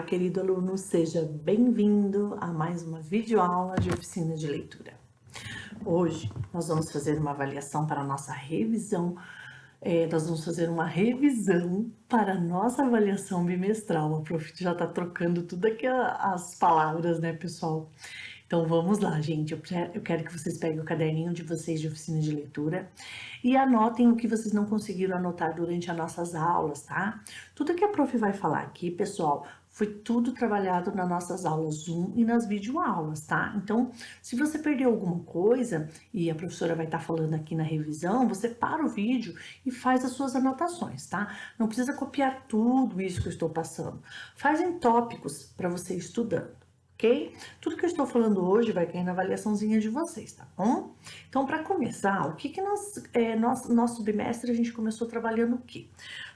querido aluno, seja bem-vindo a mais uma videoaula de oficina de leitura. Hoje nós vamos fazer uma avaliação para a nossa revisão, nós vamos fazer uma revisão para a nossa avaliação bimestral. A prof já está trocando tudo aqui as palavras, né, pessoal? Então vamos lá, gente. Eu quero que vocês peguem o caderninho de vocês de oficina de leitura e anotem o que vocês não conseguiram anotar durante as nossas aulas, tá? Tudo que a prof vai falar aqui, pessoal, foi tudo trabalhado nas nossas aulas Zoom e nas videoaulas, tá? Então, se você perdeu alguma coisa e a professora vai estar falando aqui na revisão, você para o vídeo e faz as suas anotações, tá? Não precisa copiar tudo isso que eu estou passando. Faz em tópicos para você ir estudando. Ok? Tudo que eu estou falando hoje vai cair na avaliaçãozinha de vocês, tá bom? Então, para começar, o que nosso bimestre a gente começou trabalhando o quê?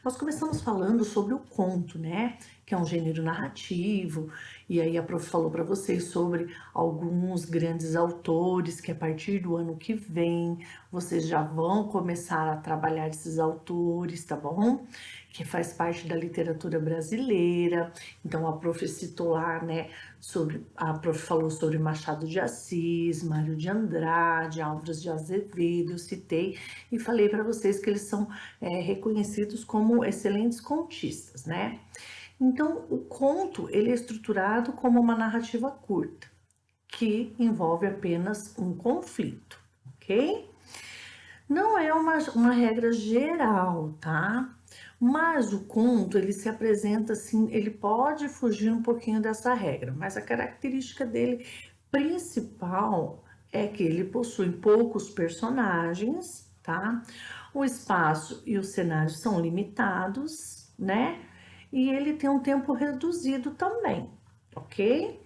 Nós começamos falando sobre o conto, né? Que é um gênero narrativo, e aí a prof falou para vocês sobre alguns grandes autores que a partir do ano que vem vocês já vão começar a trabalhar esses autores, tá bom? Que faz parte da literatura brasileira. Então a prof citou lá, né, a prof falou sobre Machado de Assis, Mário de Andrade, Álvares de Azevedo, eu citei e falei para vocês que eles são reconhecidos como excelentes contistas, né? Então, o conto, ele é estruturado como uma narrativa curta, que envolve apenas um conflito, ok? Não é uma regra geral, tá? Mas o conto, ele se apresenta assim, ele pode fugir um pouquinho dessa regra, mas a característica dele principal é que ele possui poucos personagens, tá? O espaço e o cenário são limitados, né? E ele tem um tempo reduzido também, ok?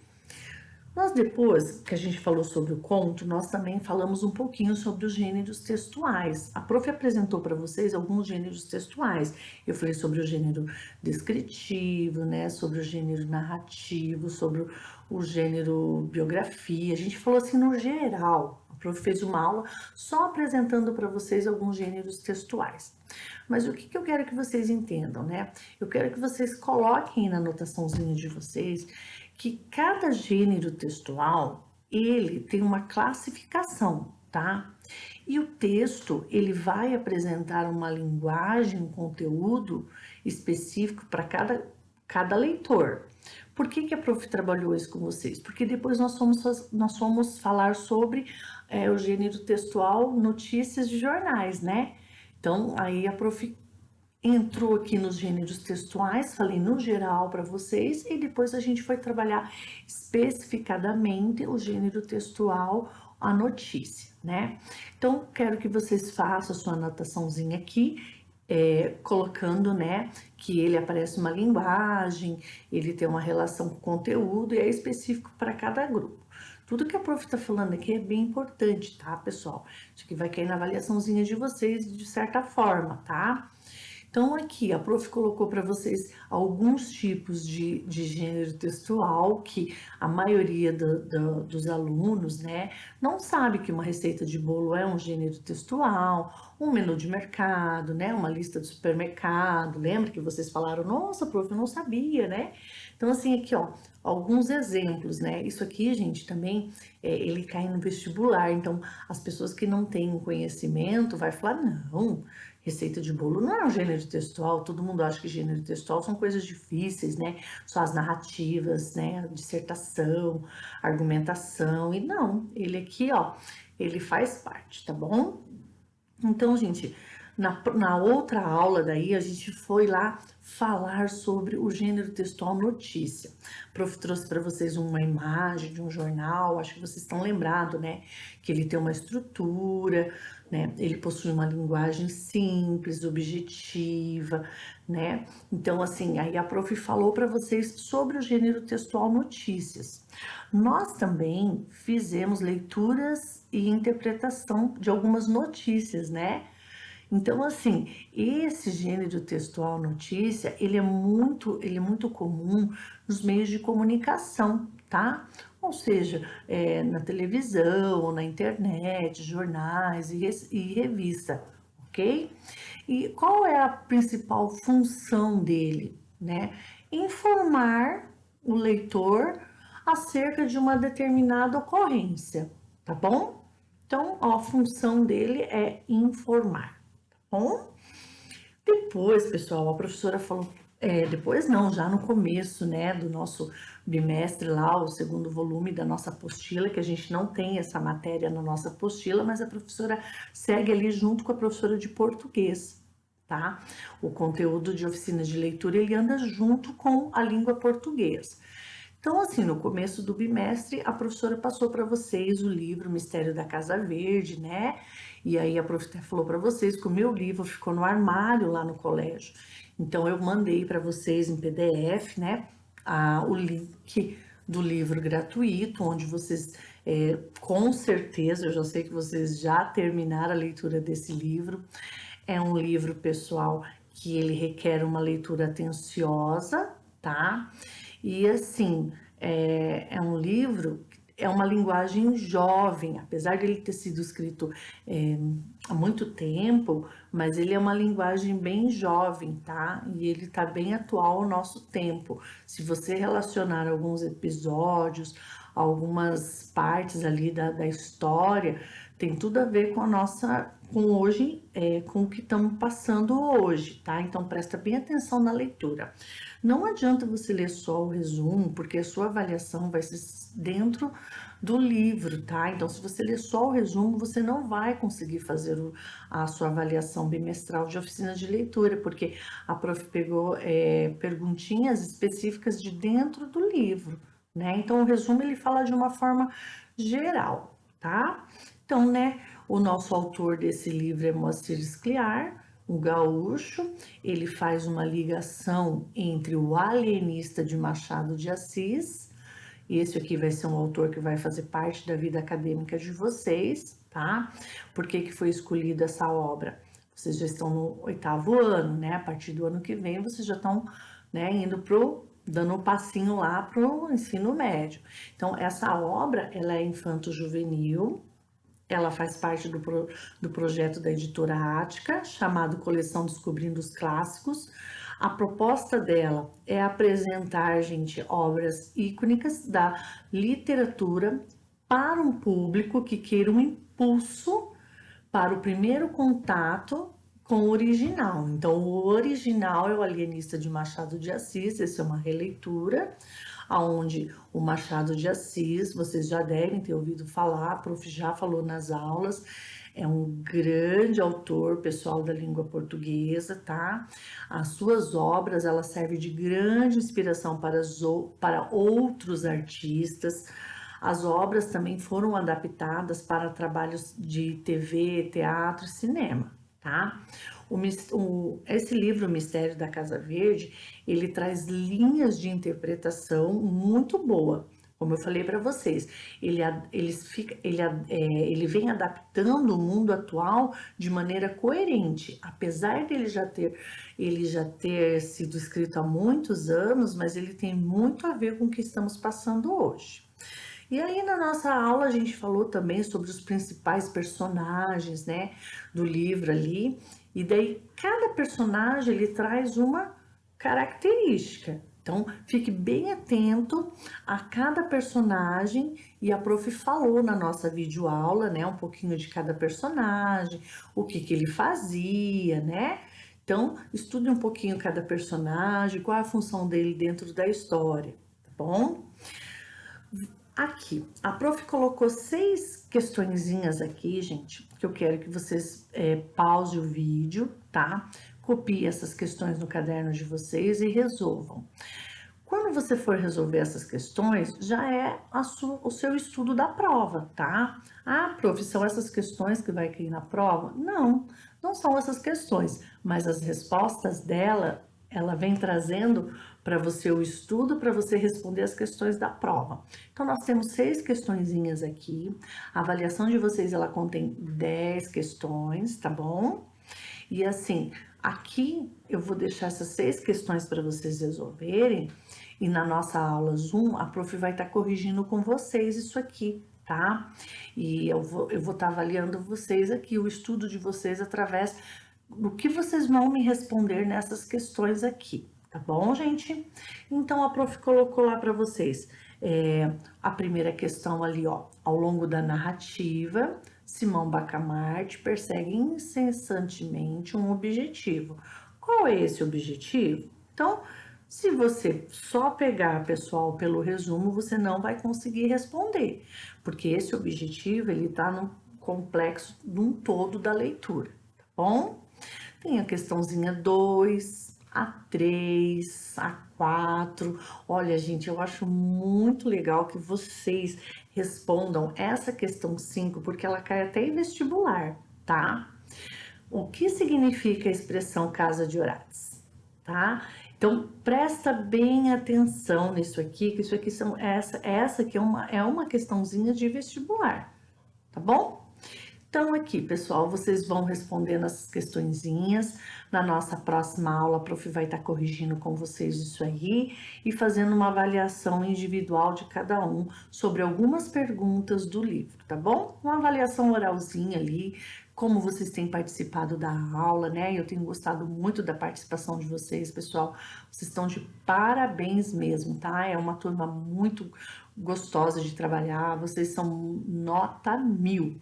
Nós depois que a gente falou sobre o conto, nós também falamos um pouquinho sobre os gêneros textuais. A prof apresentou para vocês alguns gêneros textuais. Eu falei sobre o gênero descritivo, né, sobre o gênero narrativo, sobre o gênero biografia. A gente falou assim no geral. A prof fez uma aula só apresentando para vocês alguns gêneros textuais. Mas o que eu quero que vocês entendam, né? Eu quero que vocês coloquem na anotaçãozinha de vocês que cada gênero textual, ele tem uma classificação, tá? E o texto, ele vai apresentar uma linguagem, um conteúdo específico para cada leitor. Por que a prof trabalhou isso com vocês? Porque depois nós fomos falar sobre o gênero textual notícias de jornais, né? Então, aí a prof entrou aqui nos gêneros textuais, falei no geral para vocês, e depois a gente foi trabalhar especificadamente o gênero textual, a notícia, né? Então, quero que vocês façam a sua anotaçãozinha aqui, colocando, né, que ele aparece uma linguagem, ele tem uma relação com o conteúdo e é específico para cada grupo. Tudo que a prof está falando aqui é bem importante, tá, pessoal? Acho que vai cair na avaliaçãozinha de vocês de certa forma, tá? Então, aqui a prof colocou para vocês alguns tipos de gênero textual que a maioria dos alunos, né, não sabe que uma receita de bolo é um gênero textual, um menu de mercado, né, uma lista de supermercado. Lembra que vocês falaram, nossa, prof, eu não sabia, né? Então, assim, aqui, ó, alguns exemplos, né? Isso aqui, gente, também, ele cai no vestibular. Então, as pessoas que não têm conhecimento vai falar, não, receita de bolo não é um gênero textual, todo mundo acha que gênero textual são coisas difíceis, né? Só as narrativas, né? Dissertação, argumentação, e não, ele aqui, ó, ele faz parte, tá bom? Então, gente, na outra aula daí, a gente foi lá falar sobre o gênero textual notícia. O prof trouxe para vocês uma imagem de um jornal, acho que vocês estão lembrados, né? Que ele tem uma estrutura, né? Ele possui uma linguagem simples, objetiva, né? Então, assim, aí a prof falou para vocês sobre o gênero textual notícias. Nós também fizemos leituras e interpretação de algumas notícias, né? Então, assim, esse gênero textual notícia, ele é muito comum nos meios de comunicação, tá? Ou seja, na televisão, na internet, jornais e revista, ok? E qual é a principal função dele, né? Informar o leitor acerca de uma determinada ocorrência, tá bom? Então, a função dele é informar, tá bom? Depois, pessoal, a professora falou, depois não, já no começo, né, do nosso bimestre lá, o segundo volume da nossa apostila, que a gente não tem essa matéria na nossa apostila, mas a professora segue ali junto com a professora de português, tá? O conteúdo de oficina de leitura, ele anda junto com a língua portuguesa. Então, assim, no começo do bimestre, a professora passou para vocês o livro Mistério da Casa Verde, né? E aí a professora falou para vocês que o meu livro ficou no armário lá no colégio. Então, eu mandei para vocês em PDF, né? O link do livro gratuito, onde vocês, com certeza, eu já sei que vocês já terminaram a leitura desse livro. É um livro, pessoal, que ele requer uma leitura atenciosa, tá? E assim, é um livro, é uma linguagem jovem, apesar de ele ter sido escrito há muito tempo, mas ele é uma linguagem bem jovem, tá? E ele tá bem atual ao nosso tempo. Se você relacionar alguns episódios, algumas partes ali da história, tem tudo a ver com a nossa, com hoje, com o que estamos passando hoje, tá? Então presta bem atenção na leitura. Não adianta você ler só o resumo, porque a sua avaliação vai ser dentro do livro, tá? Então, se você ler só o resumo, você não vai conseguir fazer a sua avaliação bimestral de oficina de leitura, porque a prof pegou perguntinhas específicas de dentro do livro, né? Então, o resumo ele fala de uma forma geral, tá? Então, né, o nosso autor desse livro é Moacir Scliar, um gaúcho. Ele faz uma ligação entre o Alienista de Machado de Assis. Esse aqui vai ser um autor que vai fazer parte da vida acadêmica de vocês, tá? Por que que foi escolhida essa obra? Vocês já estão no 8º ano, né? A partir do ano que vem, vocês já estão, né, dando um passinho lá pro ensino médio. Então, essa obra, ela é infanto-juvenil, ela faz parte do projeto da editora Ática, chamado Coleção Descobrindo os Clássicos. A proposta dela é apresentar, gente, obras íconicas da literatura para um público que queira um impulso para o primeiro contato com o original. Então, o original é o Alienista de Machado de Assis, essa é uma releitura, onde o Machado de Assis, vocês já devem ter ouvido falar, a prof já falou nas aulas, é um grande autor, pessoal da língua portuguesa, tá? As suas obras, elas servem de grande inspiração para outros artistas. As obras também foram adaptadas para trabalhos de TV, teatro e cinema, tá? Esse livro, O Mistério da Casa Verde, ele traz linhas de interpretação muito boa. Como eu falei para vocês, ele vem adaptando o mundo atual de maneira coerente, apesar de ele já ter sido escrito há muitos anos, mas ele tem muito a ver com o que estamos passando hoje. E aí na nossa aula a gente falou também sobre os principais personagens, né, do livro ali, e daí cada personagem ele traz uma característica. Então, fique bem atento a cada personagem, e a prof falou na nossa videoaula, né, um pouquinho de cada personagem, o que que ele fazia, né? Então, estude um pouquinho cada personagem, qual é a função dele dentro da história, tá bom? Aqui, a prof colocou 6 questõezinhas aqui, gente, que eu quero que vocês pausem o vídeo, tá? Copiem essas questões no caderno de vocês e resolvam. Quando você for resolver essas questões, já é o seu estudo da prova, tá? Ah, prof, são essas questões que vai cair na prova? Não, não são essas questões, mas as respostas dela, ela vem trazendo para você o estudo, para você responder as questões da prova. Então, nós temos 6 questõezinhas aqui. A avaliação de vocês, ela contém 10 questões, tá bom? E assim, aqui eu vou deixar essas 6 questões para vocês resolverem, e na nossa aula Zoom, a prof vai estar corrigindo com vocês isso aqui, tá? E eu vou estar avaliando vocês aqui, o estudo de vocês através do que vocês vão me responder nessas questões aqui, Tá bom, gente? Então, a prof colocou lá para vocês a primeira questão ali, ó. Ao longo da narrativa, Simão Bacamarte persegue incessantemente um objetivo. Qual é esse objetivo? Então, se você só pegar, pessoal, pelo resumo, você não vai conseguir responder, porque esse objetivo, ele tá no complexo de um todo da leitura, tá bom? Tem a questãozinha 2, a 3, a 4. Olha, gente, eu acho muito legal que vocês respondam essa questão 5, porque ela cai até em vestibular, tá? O que significa a expressão casa de Horácio, tá? Então, presta bem atenção nisso aqui, que isso aqui essa aqui é uma questãozinha de vestibular, tá bom? Então, aqui, pessoal, vocês vão respondendo essas questõezinhas. Na nossa próxima aula, a prof vai estar corrigindo com vocês isso aí e fazendo uma avaliação individual de cada um sobre algumas perguntas do livro, tá bom? Uma avaliação oralzinha ali, como vocês têm participado da aula, né? Eu tenho gostado muito da participação de vocês, pessoal. Vocês estão de parabéns mesmo, tá? É uma turma muito gostosa de trabalhar, vocês são nota 1000.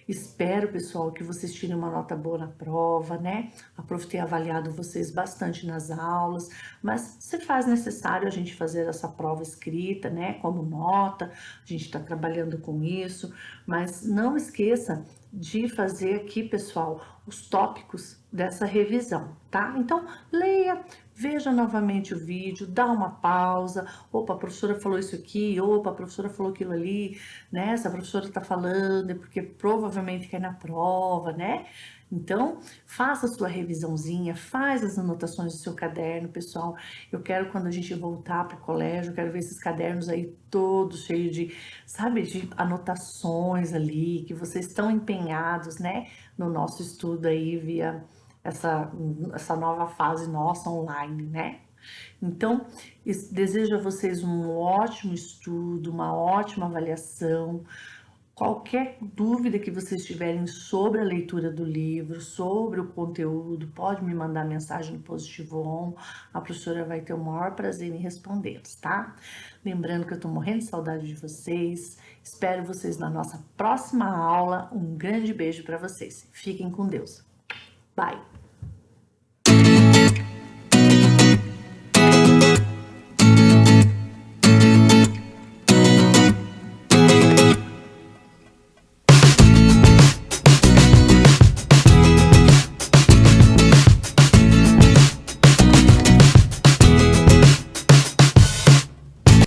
Espero, pessoal, que vocês tirem uma nota boa na prova, né? A prof tem avaliado vocês bastante nas aulas, mas se faz necessário a gente fazer essa prova escrita, né? Como nota, a gente está trabalhando com isso, mas não esqueça de fazer aqui, pessoal, os tópicos dessa revisão, tá? Então, leia, veja novamente o vídeo, dá uma pausa. Opa, a professora falou isso aqui, opa, a professora falou aquilo ali, né? Se a professora tá falando é porque provavelmente cai na prova, né? Então, faça a sua revisãozinha, faz as anotações do seu caderno, pessoal. Eu quero, quando a gente voltar para o colégio, eu quero ver esses cadernos aí todos cheios de, sabe, de anotações ali, que vocês estão empenhados, né, no nosso estudo aí via essa nova fase nossa online, né? Então, desejo a vocês um ótimo estudo, uma ótima avaliação. Qualquer dúvida que vocês tiverem sobre a leitura do livro, sobre o conteúdo, pode me mandar mensagem no Positivo On. A professora vai ter o maior prazer em respondê-los, tá? Lembrando que eu tô morrendo de saudade de vocês. Espero vocês na nossa próxima aula. Um grande beijo para vocês. Fiquem com Deus. Bye!